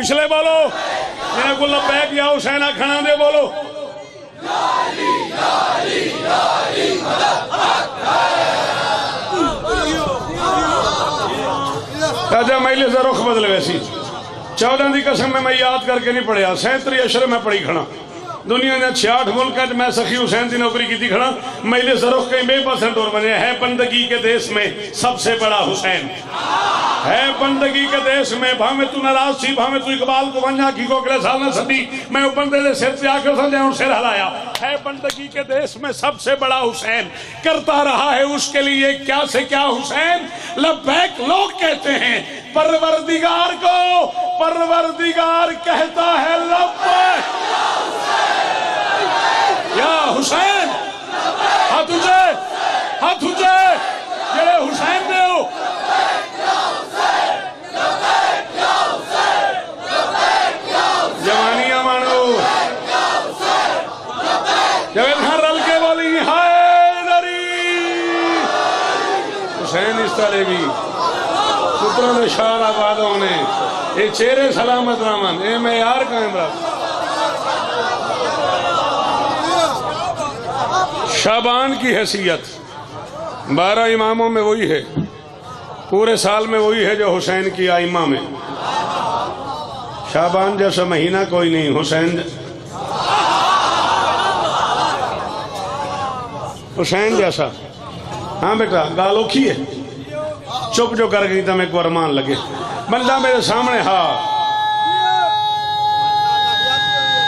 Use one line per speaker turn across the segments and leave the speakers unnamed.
पिछले बोलो जिन्हें को लब्बैक या हुसैन आखना दे बोलो राजा मैले से रुख बदले वैसी 14 की कसम में मैं याद करके नहीं पढ़िया 37 अशर में पढ़ी खड़ा दुनिया ने 66 मुल्क मैं सखी हुसैन की नौकरी की थी खड़ा मैले जरूर कहीं 2% और बने है बंदगी के देश में सबसे बड़ा हुसैन है बंदगी के देश में भावे तू नाराज थी भावे तू इकबाल को वंजा की को अगले साल न सदी मैं वो बंदे ने सिर से आकर समझा सिर हलाया है बंदगी के देश में सबसे बड़ा हुसैन करता रहा है उसके लिए क्या से क्या हुसैन लब्बैक लोग कहते हैं परवरदिगार को परवरदिगार कहता है लब्बैक या हुसैन हाथ ऊंचे जेड़े हुसैन ने हो जवानियां मानो जब घर रल के बोली हैदरी हुसैन इस तरह भी पुत्रों ने शार आबाद होने ये चेहरे सलामत रामन ए मैं यार कायम रहा शाबान की हैसियत 12 इमामों में वही है पूरे साल में वही है जो हुसैन की आइमा में शाबान जैसा महीना कोई नहीं हुसैन जैसा हाँ बेटा गाल औखी है चुप जो कर गई तो मेरे को अरमान लगे बंदा मेरे सामने हाँ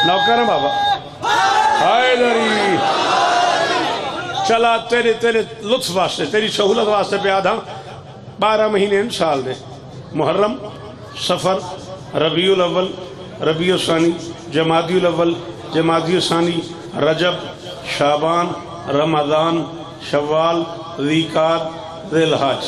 नौकर बाबा हैदरी चला तेरे तेरे लुत्फ वास्ते तेरी सहूलत वास्ते पे आधा 12 महीने साल दे मुहर्रम सफर रबीउल अव्वल रबीउल सानी जमादियुल अव्वल जमादियुल सानी रजब शाबान रमज़ान शव्वाल ज़ीक़ात ज़िलहज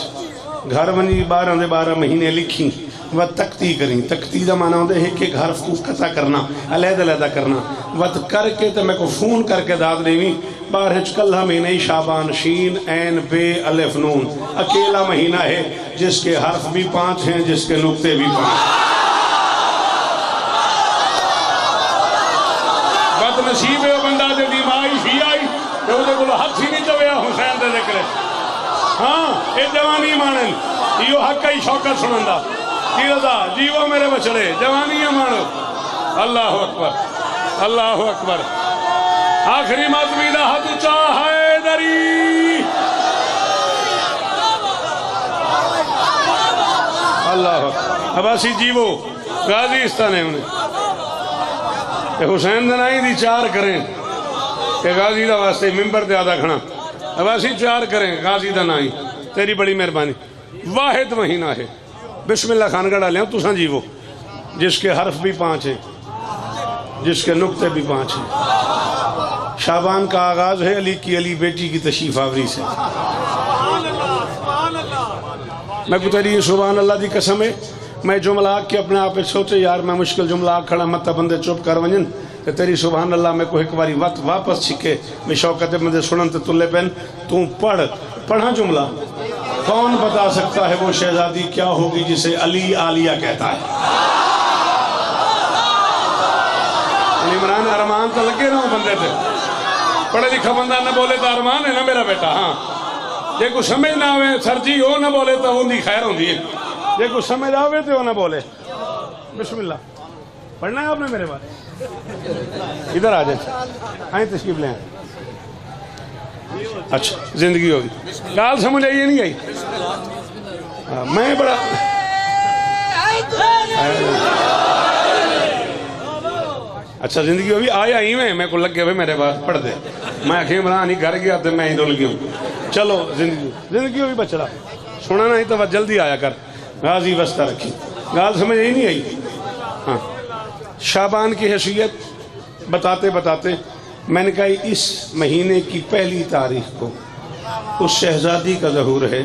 घर बनी 12 दे 12 महीने लिखी व तख्ती करी तख्ती का माना होता है कि घर को कता करना अलहदा करना वत करके तो मैं को फोन करके दाद देवी 12 कल्ला महीने ही शाबान शीन ऐन बे अलिफ नून अकेला महीना है जिसके हर्फ भी 5 हैं जिसके नुक्ते भी 5 बदनसीब है बंदा जी माई ही आई तो हाथ ही नहीं चवया हुसैन दे जिक्र हाँ ये जवानी मानन यो हक ही शौकत सुनंदा की रजा जीवो मेरे बछड़े जवानियां मानो अल्लाह अकबर अल्लाह अकबर आखिरी मातमी दा हाथ ऊंचा हैदरी अल्लाह अबासी जीवो गाजीस्तान है उन्हें हुसैन दनाई दी 4 करें के गाजी दा वास्ते मिंबर ते आदा खड़ा अबासी 4 करें गाजी दा नाई तेरी बड़ी मेहरबानी वाहिद महीना है बिस्मिल्लाह खान गढ़ा लिया तुसा जीवो जिसके हर्फ भी 5 हैं जिसके नुक्ते भी 5 हैं शाबान का आगाज है अली की अली बेटी की तशरीफ आवरी से मैं को तेरी सुभान अल्लाह की कसम है मैं जुमला के अपने आप सोचे यार मैं मुश्किल जुमला खड़ा मत बंदे चुप कर वजन तो तेरी सुभान अल्लाह मैं को एक बारी वत वापस छिके मैं शौकत बंदे सुनन तो तुले पेन तू पढ़ा जुमला कौन बता सकता है वो शहजादी क्या होगी जिसे अली आलिया कहता है इमरान अरमान तो लगे ना बंदे थे पढ़े लिखा बंदा न बोले तो अरमान है ना मेरा बेटा हाँ जे कुछ समझ ना आवे सर जी वो ना बोले तो उनकी खैर होती है जे कुछ समझ आवे तो वो ना बोले बिस्मिल्लाह पढ़ना है आपने मेरे बारे इधर आ जाए आए तशरीफ ले अच्छा जिंदगी होगी गाल समझ आई नहीं आई मैं बड़ा अच्छा जिंदगी होगी आया ही मैं को लग गया भाई मेरे पास पढ़ दे मैं आखिर इमरान ही घर गया तो मैं ही डुल गया चलो जिंदगी होगी बचड़ा सुना नहीं तो जल्दी आया कर गाजी वस्ता रखी गाल समझ ही नहीं आई हाँ शाबान की हैसियत बताते बताते मैंने कहा इस महीने की पहली तारीख को उस शहजादी का ज़हूर है